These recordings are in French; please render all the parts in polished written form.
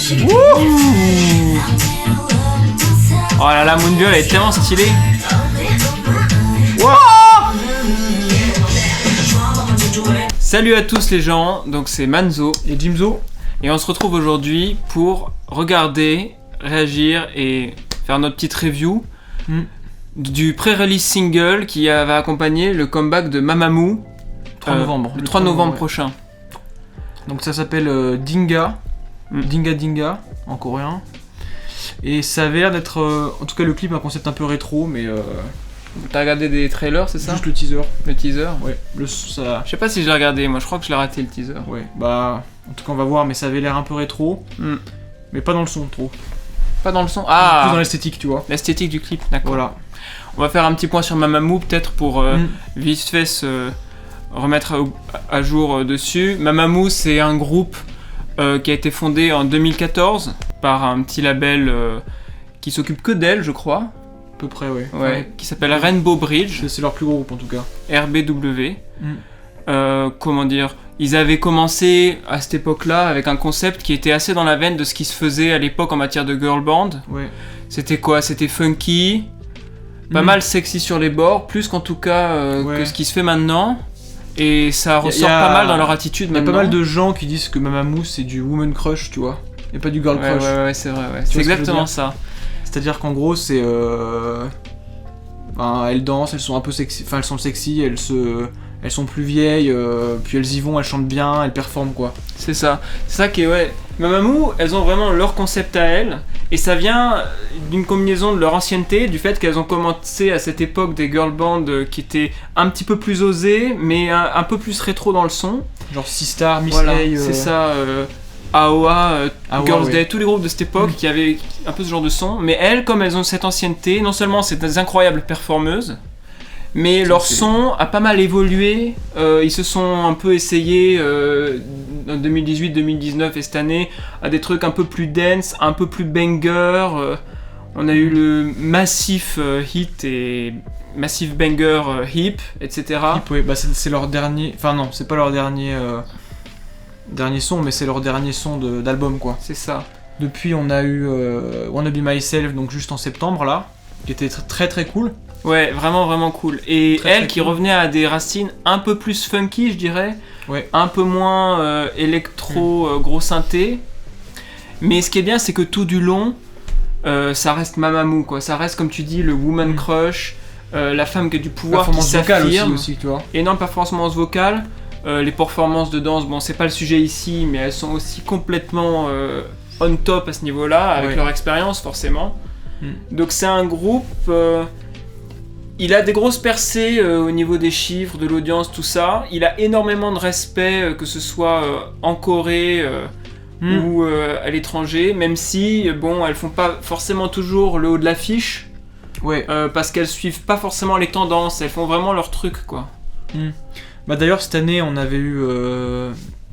Oh là là, Moonbyul elle est tellement stylée. Wow. Salut à tous les gens, donc c'est Manzo et Jimzo. Et on se retrouve aujourd'hui pour regarder, réagir et faire notre petite review du pré-release single qui va accompagner le comeback de Mamamoo 3 novembre. le 3 novembre prochain. Donc ça s'appelle Dinga. Dinga Dinga en coréen. Et ça avait l'air d'être, en tout cas le clip, un concept un peu rétro, mais T'as regardé des trailers, c'est ça? juste le teaser. Le teaser? Ouais, ça... Je sais pas si je l'ai regardé, moi je crois que je l'ai raté le teaser. Ouais, bah, en tout cas on va voir, mais ça avait l'air un peu rétro, mais pas dans le son trop. Pas dans le son? Plus Ah! dans l'esthétique, tu vois. L'esthétique du clip, d'accord. Voilà. On va faire un petit point sur Mamamoo peut-être pour vite fait se remettre à jour dessus. Mamamoo c'est un groupe qui a été fondé en 2014 par un petit label qui s'occupe que d'elle, je crois. À peu près, ouais. Ouais, qui s'appelle Rainbow Bridge. C'est leur plus gros groupe en tout cas. RBW. Comment dire, ils avaient commencé à cette époque-là avec un concept qui était assez dans la veine de ce qui se faisait à l'époque en matière de girl band. Ouais. C'était quoi? C'était funky, pas mal sexy sur les bords, plus qu'en tout cas que ce qui se fait maintenant. Et ça ressort pas mal dans leur attitude maintenant. Il y a pas mal de gens qui disent que Mamamoo c'est du woman crush, tu vois, et pas du girl crush. Ouais, c'est vrai, c'est exactement ça. C'est-à-dire qu'en gros, c'est. Elles dansent, elles sont un peu sexy, enfin elles sont sexy, elles sont plus vieilles, puis elles y vont, elles chantent bien, elles performent quoi. C'est ça qui est, ouais. Mamamoo, elles ont vraiment leur concept à elles, et ça vient d'une combinaison de leur ancienneté, du fait qu'elles ont commencé à cette époque des girl bands qui étaient un petit peu plus osées, mais un peu plus rétro dans le son. Genre Sistar, Miss Voilà, A, c'est ça. AOA, Girls' Day, ouais. tous les groupes de cette époque qui avaient un peu ce genre de son. Mais elles, comme elles ont cette ancienneté, non seulement c'est des incroyables performeuses, mais leur son a pas mal évolué. Ils se sont un peu essayés en 2018, 2019 et cette année à des trucs un peu plus dance, un peu plus banger. On a eu le massif hit et massif banger hip, etc. Hip, ouais, bah c'est leur dernier. Enfin non, c'est pas leur dernier son, mais c'est leur dernier son d'album quoi. C'est ça. Depuis on a eu Wanna Be Myself, donc juste en septembre là, qui était très très cool. Ouais, vraiment vraiment cool. Et très, elle très qui cool. revenait à des racines un peu plus funky, je dirais. Ouais. Un peu moins électro, gros synthé. Mais ce qui est bien, c'est que tout du long, ça reste Mamamoo quoi. Ça reste comme tu dis le woman crush, la femme qui a du pouvoir, qui s'affirme. aussi, tu vois. Énorme performance vocale. Les performances de danse, bon c'est pas le sujet ici, mais elles sont aussi complètement on top à ce niveau-là, avec leur expérience forcément. Donc c'est un groupe, il a des grosses percées au niveau des chiffres, de l'audience, tout ça. Il a énormément de respect, que ce soit en Corée ou à l'étranger, même si bon elles font pas forcément toujours le haut de l'affiche, parce qu'elles suivent pas forcément les tendances, elles font vraiment leur truc quoi. Bah d'ailleurs cette année on avait eu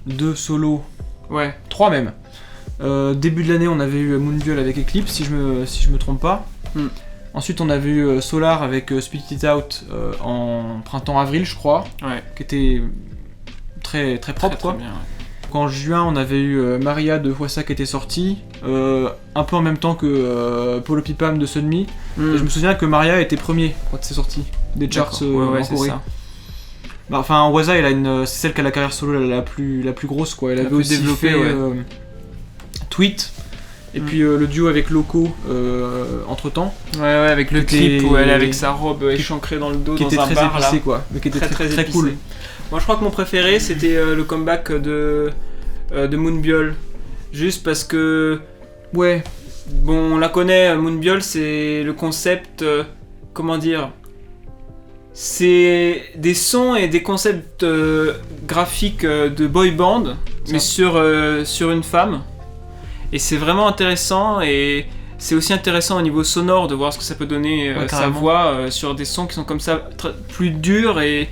2 solos, 3 même. Début de l'année on avait eu Moonbyul avec Eclipse si je me trompe pas. Ensuite on avait eu Solar avec Spit It Out en printemps-avril je crois, qui était très très propre très, quoi. très bien, Donc en juin on avait eu Maria de Hwasa qui était sortie, un peu en même temps que Polo Pipam de Sunmi. Et je me souviens que Maria était premier quand c'est sorti des charts en Corée. Ça. Bah, enfin, Hwasa, c'est celle qui a la carrière solo la plus grosse quoi. Elle avait aussi développée, fait Tweet et puis le duo avec Loco entre temps. Ouais, avec le clip où elle est avec sa robe échancrée dans le dos qui dans était un très bar épicé là. quoi, mais qui était très épicé. cool. Moi je crois que mon préféré c'était le comeback de Moonbyul. Juste parce que bon on la connaît, Moonbyul c'est le concept, comment dire, c'est des sons et des concepts graphiques de boy band, mais sur une femme. Et c'est vraiment intéressant, et c'est aussi intéressant au niveau sonore de voir ce que ça peut donner sa voix sur des sons qui sont comme ça plus durs, et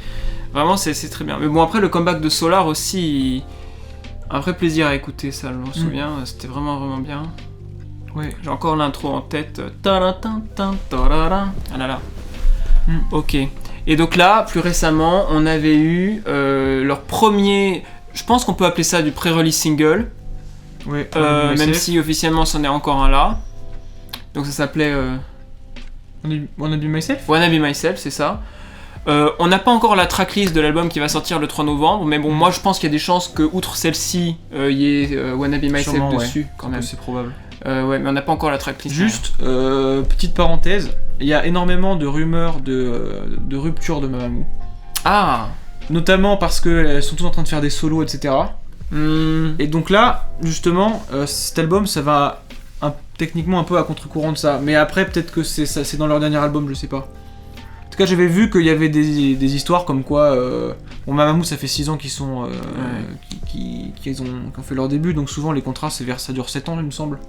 vraiment c'est très bien. Mais bon après le comeback de Solar aussi, un vrai plaisir à écouter ça, je m'en souviens, c'était vraiment vraiment bien. J'ai encore l'intro en tête. Ah là là. Ok. Et donc là, plus récemment, on avait eu leur premier, je pense qu'on peut appeler ça du pré-release single, Ouais. Même si officiellement c'en est encore un là. Donc ça s'appelait Wanna Be Myself. Wanna Be Myself, c'est ça. On n'a pas encore la tracklist de l'album qui va sortir le 3 novembre, mais bon, moi je pense qu'il y a des chances que, outre celle-ci, il y ait Wanna Be Myself sûrement, dessus, quand même. C'est probable. Ouais, mais on n'a pas encore la tracklist. Juste, petite parenthèse, il y a énormément de rumeurs de rupture de Mamamoo. Ah. Notamment parce qu'elles sont toutes en train de faire des solos, etc. Et donc là, justement, cet album, ça va techniquement un peu à contre-courant de ça. Mais après, peut-être que c'est dans leur dernier album, je sais pas. En tout cas, j'avais vu qu'il y avait des histoires comme quoi... Bon, Mamamoo, ça fait 6 ans qu'ils sont... qu'ils ont fait leur début, donc souvent les contrats, ça dure 7 ans, il me semble.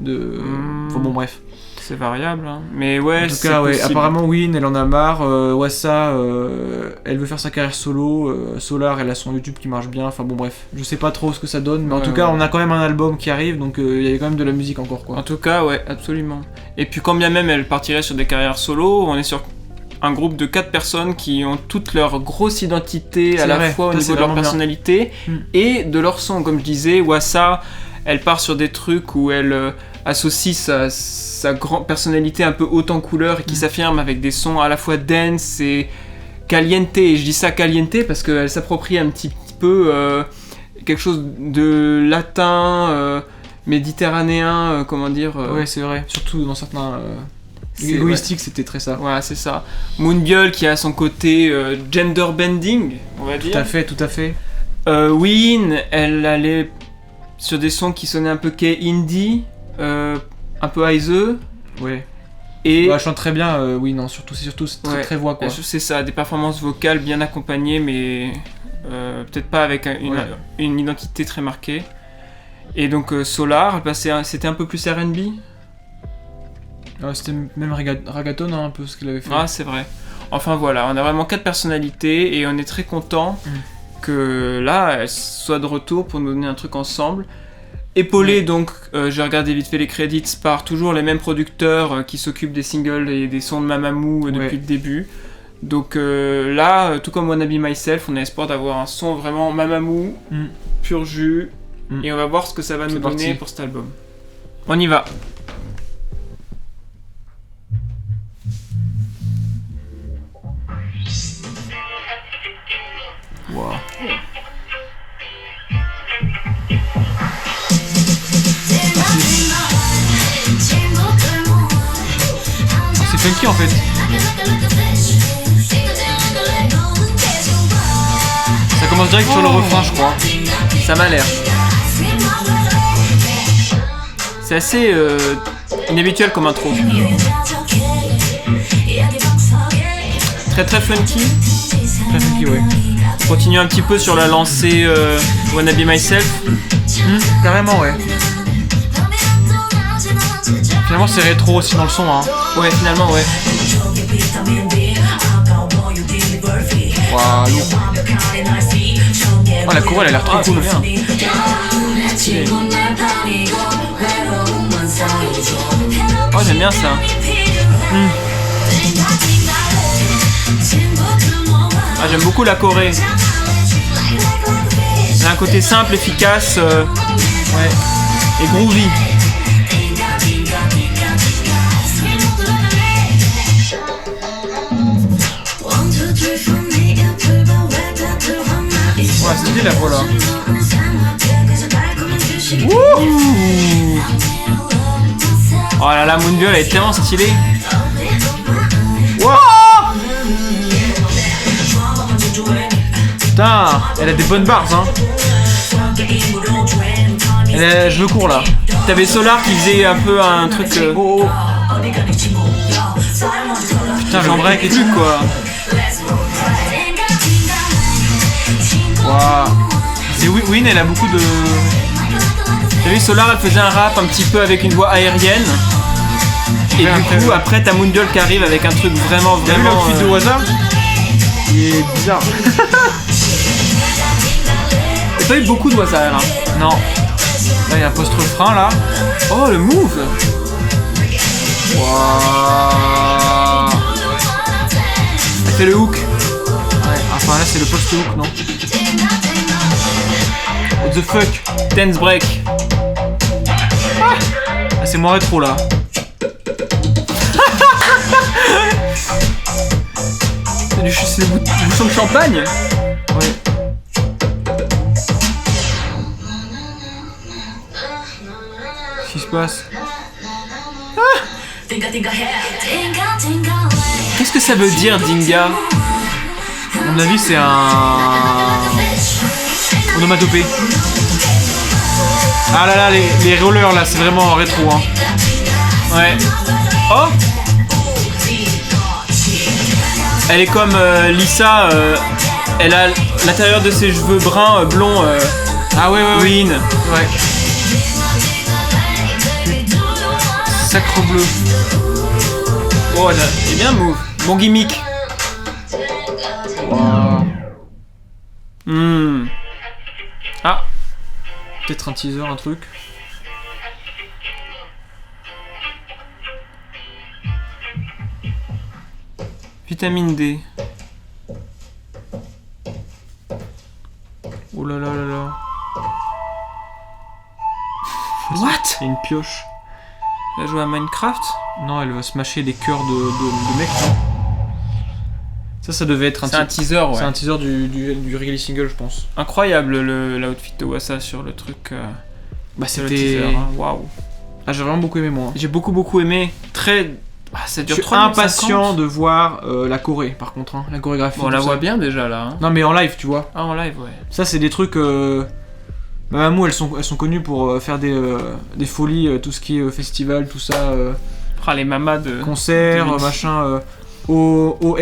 Enfin bon, bref. C'est variable, hein. Mais ouais, en tout cas, ouais, apparemment, Win, elle en a marre. Wassa, elle veut faire sa carrière solo. Solar, elle a son YouTube qui marche bien. Enfin bon, bref, je sais pas trop ce que ça donne, mais en tout cas, on a quand même un album qui arrive, donc il y a quand même de la musique encore, quoi. En tout cas, ouais, absolument. Et puis, quand bien même elle partirait sur des carrières solo, on est sur un groupe de 4 personnes qui ont toute leur grosse identité à la fois au niveau de leur personnalité et de leur son. Comme je disais, Wassa, elle part sur des trucs où elle associe sa grande personnalité un peu haute en couleur et qui s'affirme avec des sons à la fois dance et caliente. Et je dis ça caliente parce qu'elle s'approprie un petit peu quelque chose de latin, méditerranéen, comment dire. Ouais, c'est vrai, surtout dans certains... égoïstique, c'était très ça. Voilà, c'est ça. Moonbyul qui a son côté gender bending, on va dire. Tout à fait. Win, elle allait sur des sons qui sonnaient un peu indie, un peu Heise. Ouais. Et elle chante très bien, oui, non, c'est surtout très voix, quoi. C'est ça, des performances vocales bien accompagnées, mais peut-être pas avec une identité très marquée. Et donc Solar, c'était un peu plus R&B. C'était même Ragaton, hein, un peu ce qu'il avait fait. Ah, c'est vrai. Enfin voilà, on a vraiment 4 personnalités et on est très content que là, elles soient de retour pour nous donner un truc ensemble. Épaulé, donc, j'ai regardé vite fait les crédits par toujours les mêmes producteurs qui s'occupent des singles et des sons de Mamamoo depuis le début. Donc là, tout comme Wanna Be Myself, on a espoir d'avoir un son vraiment Mamamoo, pur jus, et on va voir ce que ça va nous donner pour cet album. On y va. Wow. C'est funky en fait. Ça commence direct sur le refrain, je crois. Ça m'a l'air. C'est assez inhabituel comme intro. Très très funky. Très funky, ouais. On continue un petit peu sur la lancée Wanna Be Myself. Carrément, ouais. Finalement, c'est rétro aussi dans le son, hein. Ouais, finalement, ouais. Waouh, lourd. Oh, la chorale, elle a l'air trop cool. Bien. Oh, j'aime bien ça. Ah, j'aime beaucoup la Corée. Elle a un côté simple, efficace et groovy. Ouais, stylé la voix là. Oh là là, Moonbyul elle est tellement stylée. Wow. Putain, elle a des bonnes barres, hein. Elle a cheveux courts là. T'avais Solar qui faisait un peu un truc. Putain, j'en break et tout quoi. Waouh. C'est Win, elle a beaucoup de. T'as vu, Solar elle faisait un rap un petit peu avec une voix aérienne. Et du coup, après t'as Moonbyul qui arrive avec un truc vraiment. T'as vu l'outfit de Wassa ? Il est bizarre. T'as pas eu beaucoup de Wassa là. Non. Là, il y a un post-refrain là. Oh, le move. Waouh. Elle fait le hook. Ouais, enfin là, c'est le post-hook, non ? What the fuck ? Dance break. Ah, c'est moins rétro là. C'est le bouchon de champagne. Ouais. Qu'est-ce qui se passe? Qu'est-ce que ça veut dire, Dinga? À mon avis, c'est un onomatopée. Ah là là, les rollers là, c'est vraiment rétro, hein. Ouais. Oh! Elle est comme Lisa, elle a l'intérieur de ses cheveux bruns, blonds, Ah ouais, green. Ouais. Sacre bleu. Oh, là, c'est bien move. Bon gimmick. Wow. Ah. Peut-être un teaser, un truc. Vitamine D. Oh là là là là. What? C'est une pioche. Elle a joué à Minecraft? Non, elle va smasher des cœurs de mecs, non? Ça devait être un teaser, ouais. C'est un teaser du Really Single, je pense. Incroyable l'outfit de Wassa sur le truc. Bah c'était... Waouh. Ah, j'ai vraiment beaucoup aimé, moi. J'ai beaucoup aimé. Très... Ah, ça dure je suis 3 minutes impatient 50. de voir la choré, par contre, hein, la chorégraphie. Bon, on la voit bien déjà là. Hein. Non, mais en live, tu vois. Ah, en live, ouais. Ça, c'est des trucs. Mamamoo, elles sont connues pour faire des folies, tout ce qui est festival, tout ça. Ah, les mamas de. Concerts, machin. Au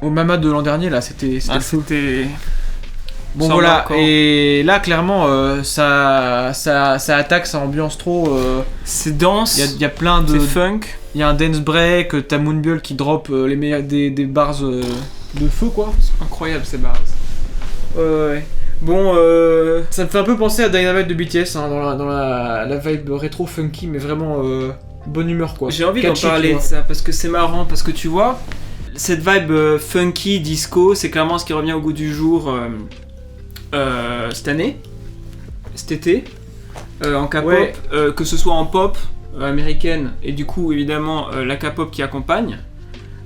Mama de l'an dernier, là, c'était. C'était. Bon, voilà, encore. Et là, clairement, ça attaque, ça ambiance trop. C'est dense. Il y a plein de. C'est funk. Il y a un dance break, t'as Moonbyul qui drop les meilleurs des bars de feu, quoi. C'est incroyable ces bars. Ouais. Bon, ça me fait un peu penser à Dynamite de BTS, hein, dans la vibe rétro funky, mais vraiment bonne humeur, quoi. J'ai envie d'en parler de ça, parce que c'est marrant, parce que tu vois, cette vibe funky, disco, c'est clairement ce qui revient au goût du jour cette année, cet été, en K-pop, ouais. Que ce soit en pop américaine, et du coup, évidemment, la K-pop qui accompagne.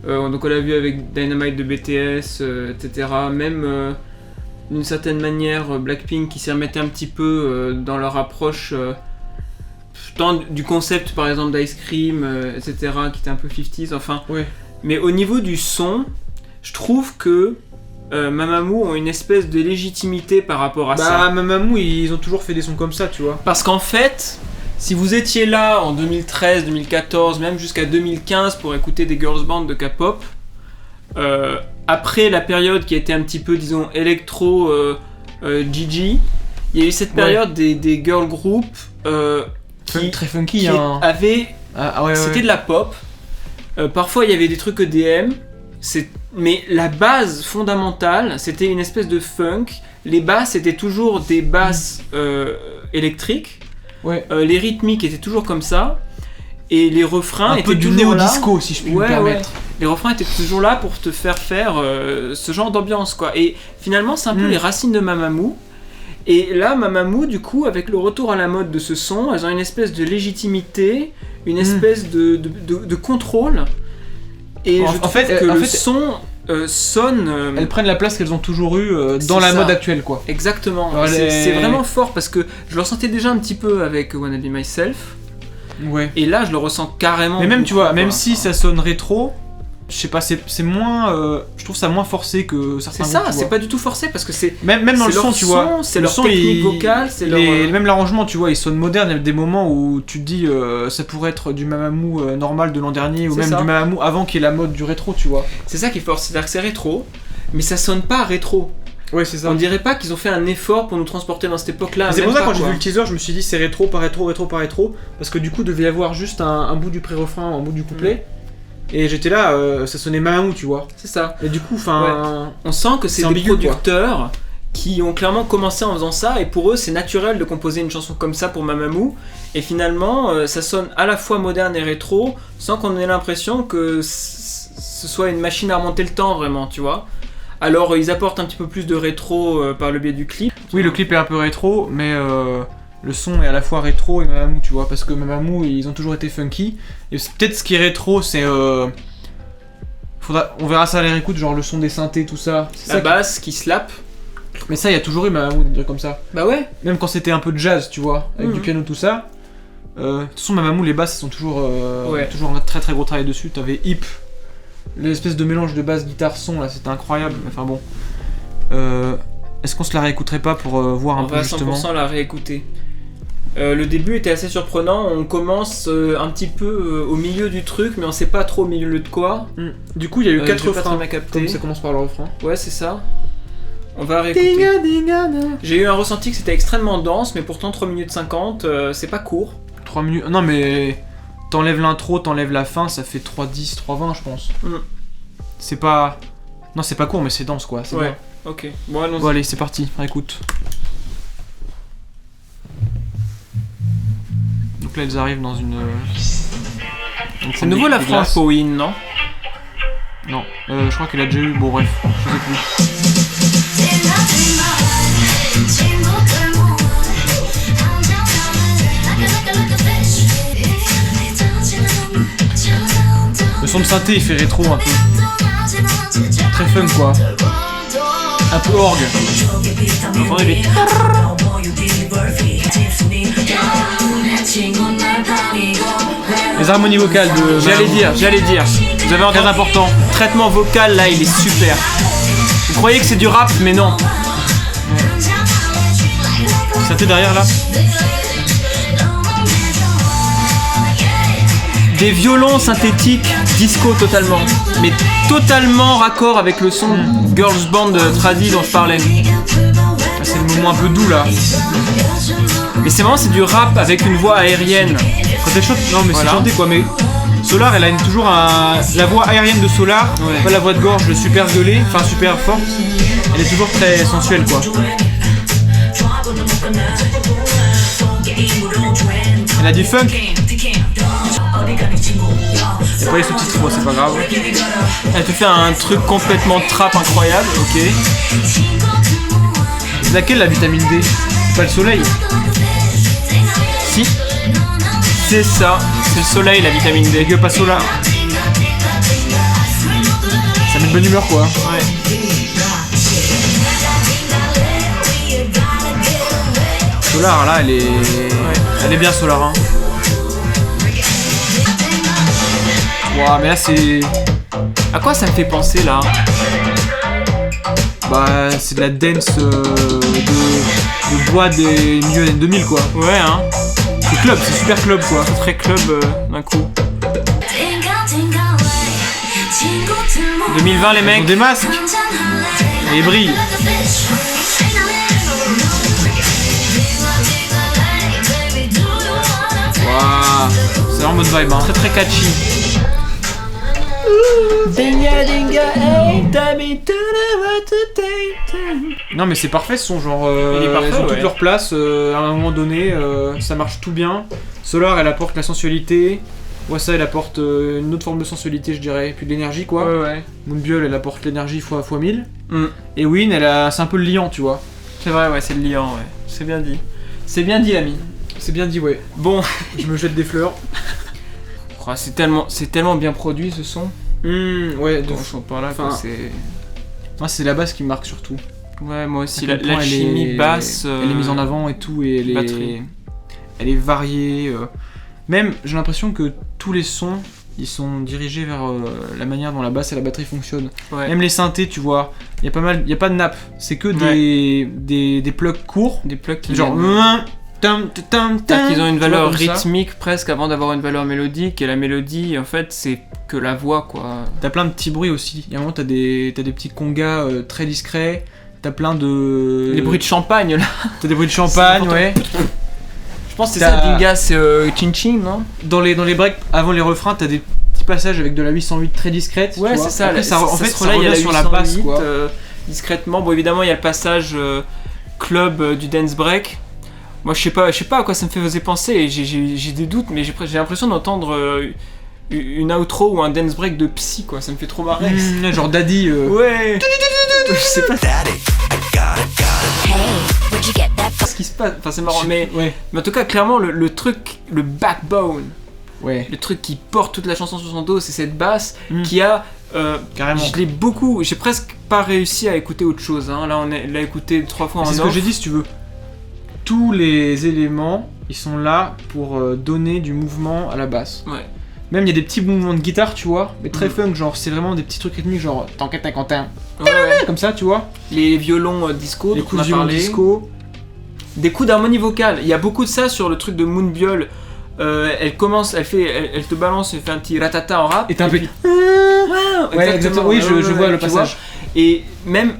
Donc on l'a vu avec Dynamite de BTS, etc. Même... d'une certaine manière, Blackpink qui s'y remettait un petit peu dans leur approche tant du concept par exemple d'Ice Cream, etc., qui était un peu 50s, enfin. Ouais. Mais au niveau du son, je trouve que Mamamoo ont une espèce de légitimité par rapport à ça. Bah, Mamamoo, ils ont toujours fait des sons comme ça, tu vois. Parce qu'en fait, si vous étiez là en 2013, 2014, même jusqu'à 2015 pour écouter des girls bands de K-pop, après la période qui était un petit peu, disons, électro Gigi, il y a eu cette période des girl groups qui, très funky, qui hein. avaient... c'était de la pop. Parfois il y avait des trucs EDM, mais la base fondamentale, c'était une espèce de funk. Les basses étaient toujours des basses électriques. Ouais. Les rythmiques étaient toujours comme ça. Et les refrains étaient un peu du toujours néo-disco, si je puis me permettre. Les refrains étaient toujours là pour te faire ce genre d'ambiance, quoi. Et finalement, c'est un peu les racines de Mamamoo. Et là, Mamamoo, du coup, avec le retour à la mode de ce son, elles ont une espèce de légitimité, une espèce de contrôle. Et je trouve que le son sonne... elles prennent la place qu'elles ont toujours eue dans la mode actuelle, quoi. Exactement. C'est vraiment fort, parce que je le ressentais déjà un petit peu avec Wanna Be Myself. Ouais. Et là, je le ressens carrément. Mais même, tu vois, même si ça sonne rétro, je sais pas, c'est moins. Je trouve ça moins forcé que certains. C'est ça, c'est pas du tout forcé parce que c'est. Même dans le son, tu vois. C'est leur technique vocale, c'est leur. Même l'arrangement, tu vois, il sonne moderne. Il y a des moments où tu te dis, ça pourrait être du Mamamoo normal de l'an dernier, ou même du Mamamoo avant qu'il y ait la mode du rétro, tu vois. C'est ça qui est fort, c'est-à-dire que c'est rétro, mais ça sonne pas rétro. Ouais, c'est ça. On dirait pas qu'ils ont fait un effort pour nous transporter dans cette époque-là. C'est pour ça, quand j'ai vu le teaser, je me suis dit c'est rétro, pas rétro, rétro, pas rétro. Parce que du coup, devait y avoir juste un bout du pré-refrain, un bout du couplet. Et j'étais là, ça sonnait Mamamoo, tu vois. C'est ça. Et du coup, enfin. On sent que c'est des producteurs qui ont clairement commencé en faisant ça. Et pour eux, c'est naturel de composer une chanson comme ça pour Mamamoo. Et finalement, ça sonne à la fois moderne et rétro, sans qu'on ait l'impression que ce soit une machine à remonter le temps, vraiment, tu vois. Alors ils apportent un petit peu plus de rétro par le biais du clip. Oui, le clip est un peu rétro, mais le son est à la fois rétro et Mamamoo, tu vois, parce que Mamamoo ils ont toujours été funky. Et peut-être ce qui est rétro, c'est on verra ça à la réécoute, genre le son des synthés, tout ça. La basse qui slappe. Mais ça, il y a toujours eu Mamamoo, des trucs comme ça. Bah ouais. Même quand c'était un peu de jazz, tu vois, avec du piano, tout ça. De toute façon, Mamamoo, les basses, elles sont toujours un très très gros travail dessus. T'avais Hip, l'espèce de mélange de basse, guitare, son, là, c'était incroyable. Enfin bon. Est-ce qu'on se la réécouterait pas pour voir un peu justement ? On va 100% la réécouter. Le début était assez surprenant, on commence un petit peu au milieu du truc, mais on sait pas trop au milieu de quoi. Du coup, il y a eu 4 refrains, comme ça commence par le refrain. Ouais, c'est ça. On va réécouter. J'ai eu un ressenti que c'était extrêmement dense, mais pourtant 3 minutes 50, c'est pas court. 3 minutes... Non mais... T'enlèves l'intro, t'enlèves la fin, ça fait 3:10, 3:20 je pense. C'est pas... Non, c'est pas court, mais c'est dense quoi, c'est bien. Ok, bon allons-y. Bon allez, c'est parti, écoute. Donc là, elles arrivent dans une... C'est nouveau la France pour Win, non ? Non, je crois qu'elle a déjà eu... Bon bref, je sais plus. Le son de synthé il fait rétro un peu. Très fun quoi. Un peu orgue. Les harmonies vocales de... J'allais dire. Vous avez entendu, très important. Traitement vocal là il est super. Vous croyez que c'est du rap mais non. Synthé derrière là. Des violons synthétiques, disco totalement, mais totalement raccord avec le son girls band tradi dont je parlais. C'est le moment un peu doux là. Mais c'est marrant, c'est du rap avec une voix aérienne. Quand elle chante, non mais voilà. C'est chanté quoi, mais Solar elle a toujours la voix aérienne de Solar, pas la voix de gorge super gueulée, enfin super forte. Elle est toujours très sensuelle quoi. Elle a du funk. Y'a pas les sous-titres, bon, c'est pas grave. Elle te fait un truc complètement trap incroyable, ok. C'est laquelle la vitamine D ? C'est pas le soleil ? Si. C'est ça, c'est le soleil la vitamine D. Pas Solar. Ça met de bonne humeur quoi. Ouais. Solar là, elle est bien Solar hein. Wow, mais là c'est... À quoi ça me fait penser là ? Bah c'est de la dance de bois des milieux des années 2000 quoi. Ouais hein. C'est club, c'est super club quoi. C'est très club d'un coup. 2020 les mecs. Ils ont des masques. Et ils brillent. Waouh. C'est vraiment mode vibe hein. Très très catchy. Non mais c'est parfait ce son, genre elles ont toutes leur place, à un moment donné ça marche tout bien. Solar elle apporte la sensualité, Wassa elle apporte une autre forme de sensualité je dirais, et puis de l'énergie quoi. Moonbyul elle apporte l'énergie fois 1000. Et Win c'est un peu le liant tu vois. C'est vrai ouais, c'est le liant ouais, c'est bien dit. C'est bien dit l'ami. C'est bien dit ouais. Bon, je me jette des fleurs. Oh, c'est tellement bien produit ce son. Ouais, de fond par là, enfin, c'est. Moi, c'est la basse qui me marque surtout. Ouais, moi aussi. La chimie basse. Elle est mise en avant et tout, et elle est variée. Même, j'ai l'impression que tous les sons, ils sont dirigés vers la manière dont la basse et la batterie fonctionnent. Ouais. Même les synthés, tu vois, il y a pas de nappe. C'est que des plugs courts. Des plugs qui genre. Ils ont une valeur rythmique presque avant d'avoir une valeur mélodique, et la mélodie en fait c'est que la voix quoi. T'as plein de petits bruits aussi, il y a un moment t'as des petits congas très discrets, t'as plein de... Les bruits de champagne là. T'as des bruits de champagne ouais. Je pense que c'est ça Dinga, c'est Chin Chin non. Dans les breaks avant les refrains t'as des petits passages avec de la 808 très discrète. Ouais c'est ça. Après, ça revient sur la basse quoi. Discrètement, bon évidemment il y a le passage club du dance break. Moi je sais pas à quoi ça me faisait penser et j'ai des doutes mais j'ai l'impression d'entendre une outro ou un dance break de Psy quoi, ça me fait trop marrer. Genre Daddy Ouais. Je sais pas. Daddy, I got it. Ce qui se passe, enfin c'est marrant, mais en tout cas, clairement, le truc, le backbone, le truc qui porte toute la chanson sur son dos, c'est cette basse qui a. Carrément. J'ai presque pas réussi à écouter autre chose. Hein. Là, on l'a écouté 3 fois en off. C'est ce que j'ai dit, si tu veux. Tous les éléments, ils sont là pour donner du mouvement à la basse. Ouais. Même il y a des petits mouvements de guitare, tu vois, mais très funk, genre c'est vraiment des petits trucs rythmiques, genre t'enquêtes à Quentin. Comme ça, tu vois. Les violons disco, les coups de violon disco. Des coups d'harmonie vocale. Il y a beaucoup de ça sur le truc de Moonbyul. Elle te balance, elle fait un petit ratata en rap. Et t'as un peu. Ouais, exactement. Oui, je vois le passage. Et même.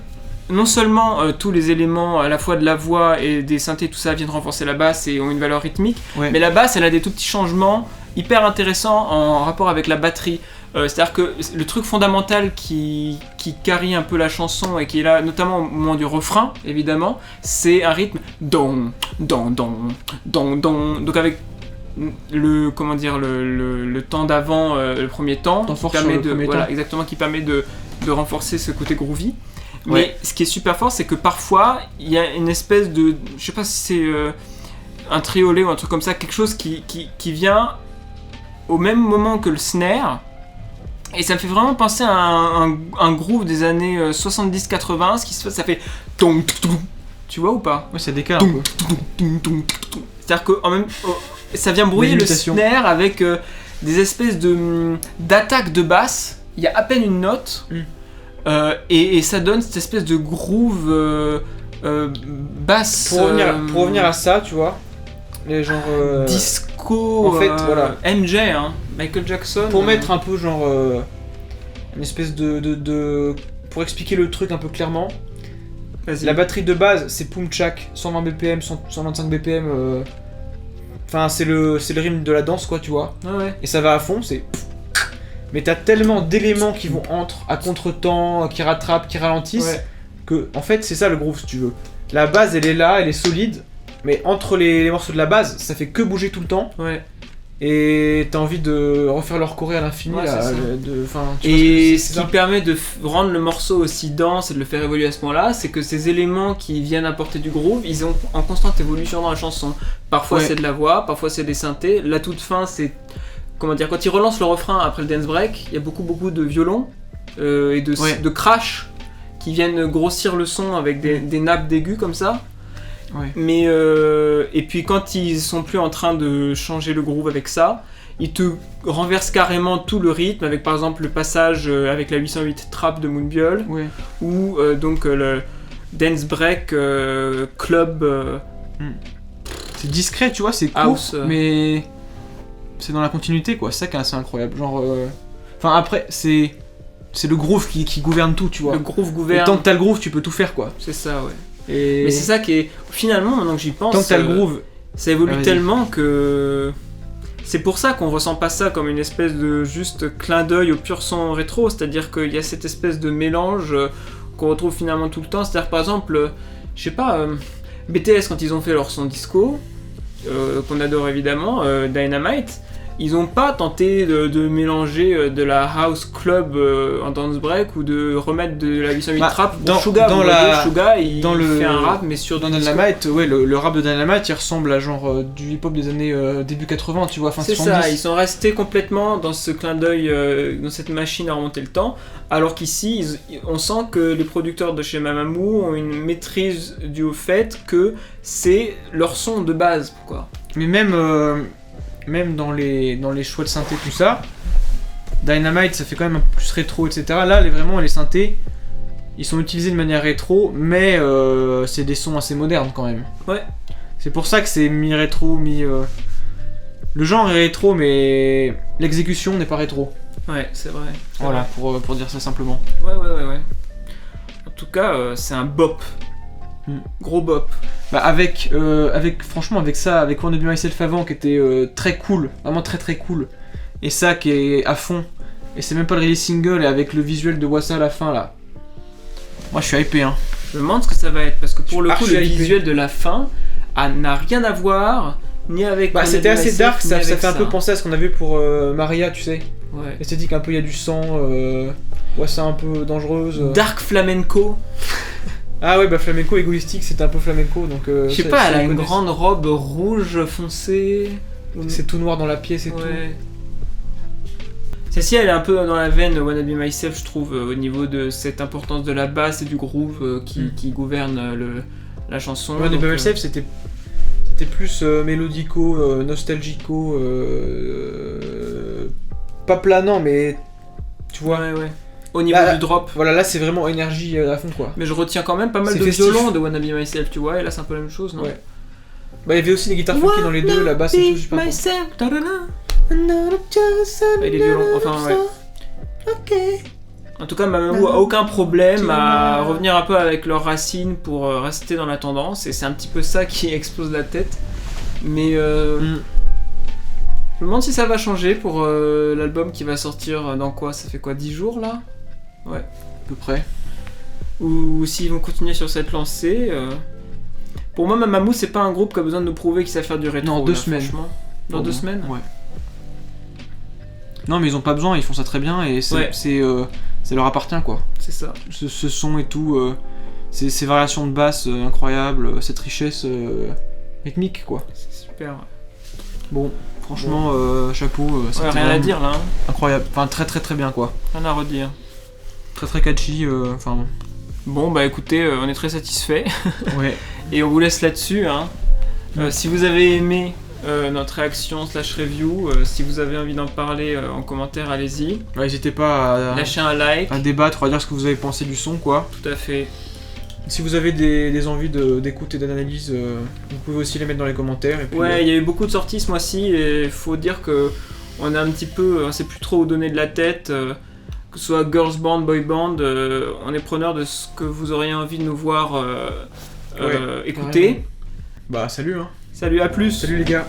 Non seulement tous les éléments à la fois de la voix et des synthés, tout ça viennent renforcer la basse et ont une valeur rythmique, mais la basse elle a des tout petits changements hyper intéressants en rapport avec la batterie. C'est-à-dire que le truc fondamental qui carry un peu la chanson et qui est là notamment au moment du refrain évidemment, c'est un rythme don don don don don. Donc avec le temps d'avant le premier temps qui permet de renforcer ce côté groovy. Mais ce qui est super fort, c'est que parfois, il y a une espèce de... Je sais pas si c'est un triolet ou un truc comme ça, quelque chose qui vient au même moment que le snare. Et ça me fait vraiment penser à un groove des années 70-80. Ce qui se passe, ça fait... Tu vois ou pas? Ouais, ça décale un peu. C'est-à-dire que ça vient brouiller le snare avec des espèces d'attaques de basse. Il y a à peine une note. Et ça donne cette espèce de groove basse. Pour revenir à ça, tu vois, les genres disco, en fait, voilà. MJ, hein, Michael Jackson. Pour mettre un peu genre une espèce de pour expliquer le truc un peu clairement. Vas-y. La batterie de base, c'est Pumchak, 120 BPM, 125 BPM. Enfin, c'est le rythme de la danse, quoi, tu vois. Et ça va à fond, c'est. Mais t'as tellement d'éléments qui vont à contre-temps, qui rattrapent, qui ralentissent, que en fait c'est ça le groove si tu veux. La base elle est là, elle est solide, mais entre les morceaux de la base, ça fait que bouger tout le temps. Et t'as envie de refaire leur choré à l'infini. Et ce qui permet de rendre le morceau aussi dense et de le faire évoluer à ce moment-là, c'est que ces éléments qui viennent apporter du groove, ils ont en constante évolution dans la chanson. Parfois c'est de la voix, parfois c'est des synthés. La toute fin c'est... Comment dire, quand il relance le refrain après le dance break, il y a beaucoup de violons et de crash qui viennent grossir le son avec des nappes d'aigus comme ça. Mais et puis quand ils sont plus en train de changer le groove avec ça, ils te renversent carrément tout le rythme avec par exemple le passage avec la 808 trap de Moonbyul ou donc le dance break club. C'est discret, tu vois, c'est court, mais c'est dans la continuité, quoi. C'est ça qui est assez incroyable. Genre, enfin après c'est le groove qui gouverne tout, tu vois. Le groove gouverne. Et tant que t'as le groove, tu peux tout faire, quoi. C'est ça, Mais c'est ça qui est finalement, maintenant que j'y pense, tant que t'as le groove, ça évolue tellement que c'est pour ça qu'on ressent pas ça comme une espèce de juste clin d'œil au pur son rétro. C'est-à-dire qu'il y a cette espèce de mélange qu'on retrouve finalement tout le temps. C'est-à-dire par exemple, je sais pas, BTS quand ils ont fait leur son disco, qu'on adore évidemment, Dynamite. Ils ont pas tenté de mélanger de la house club en dance break ou de remettre de la 808 trap pour Suga. Suga, il fait un rap, mais sur dans Dynamite, le rap de Dynamite, il ressemble à genre du hip-hop des années début 80, tu vois, fin 70. C'est ça, ils sont restés complètement dans ce clin d'œil, dans cette machine à remonter le temps, alors qu'ici, on sent que les producteurs de chez Mamamoo ont une maîtrise due au fait que c'est leur son de base, quoi. Mais même dans les choix de synthé, tout ça, Dynamite ça fait quand même un peu plus rétro, etc. Là, les synthés, ils sont utilisés de manière rétro, mais c'est des sons assez modernes quand même. C'est pour ça que c'est mi-rétro, le genre est rétro, mais l'exécution n'est pas rétro. C'est vrai. Voilà, pour dire ça simplement. Ouais. En tout cas, c'est un bop. Gros bop. Franchement, avec ça, avec Wanna Be Myself avant qui était très cool, vraiment très très cool, et ça qui est à fond, et c'est même pas le release single, et avec le visuel de Wassa à la fin là. Moi je suis hypé, hein. Je me demande ce que ça va être, parce que pour le coup, le visuel de la fin n'a rien à voir ni avec. C'était assez dark, ça fait un peu penser à ce qu'on a vu pour Maria, tu sais. Esthétique un peu, il y a du sang, Wassa un peu dangereuse. Dark flamenco. Ah ouais, bah flamenco égoïstique, c'était un peu flamenco, donc... je sais pas, elle a une grande robe rouge foncée... C'est tout noir dans la pièce et tout. Celle-ci, elle est un peu dans la veine Wanna Be Myself, je trouve, au niveau de cette importance de la basse et du groove qui gouverne la chanson. Wanna Be Myself, c'était plus mélodico, nostalgico, pas planant, mais tu vois. Ouais. Au niveau du drop. Voilà, là c'est vraiment énergie à fond quoi. Mais je retiens quand même pas mal de violons de Wanna Be Myself, tu vois, et là c'est un peu la même chose, non? Ouais. Bah, il y avait aussi des guitares funky dans les deux, la basse et tout, je sais pas. Et les violons, enfin ouais. En tout cas, Mamamoo a aucun problème à revenir un peu avec leurs racines pour rester dans la tendance, et c'est un petit peu ça qui explose la tête. Mais je me demande si ça va changer pour l'album qui va sortir dans quoi? Ça fait quoi, 10 jours là? Ouais, à peu près. Ou s'ils vont continuer sur cette lancée. Pour moi, Mamamoo, c'est pas un groupe qui a besoin de nous prouver qu'ils savent faire du rétro. Dans 2 semaines. Dans 2 semaines? Ouais. Non, mais ils ont pas besoin, ils font ça très bien et ça leur appartient quoi. C'est ça. Ce son et tout, ces variations de basse incroyables, cette richesse rythmique quoi. C'est super. Bon, franchement, chapeau. Rien à dire là. Hein. Incroyable, enfin très très très bien quoi. Rien à redire. Très très catchy, enfin. Bon bah écoutez, on est très satisfait. Ouais. Et on vous laisse là-dessus. Hein. Si vous avez aimé notre réaction / review, si vous avez envie d'en parler en commentaire, allez-y. Ouais, n'hésitez pas à lâcher un like, à débattre, à dire ce que vous avez pensé du son quoi. Tout à fait. Si vous avez des envies d'écoute et d'analyse, vous pouvez aussi les mettre dans les commentaires. Et puis, ouais, il y a eu beaucoup de sorties ce mois-ci et il faut dire que on a un petit peu, on sait plus trop où donner de la tête. Que ce soit girls band, boy band, on est preneur de ce que vous auriez envie de nous voir écouter. Bah salut hein. Salut, à plus. Salut les gars.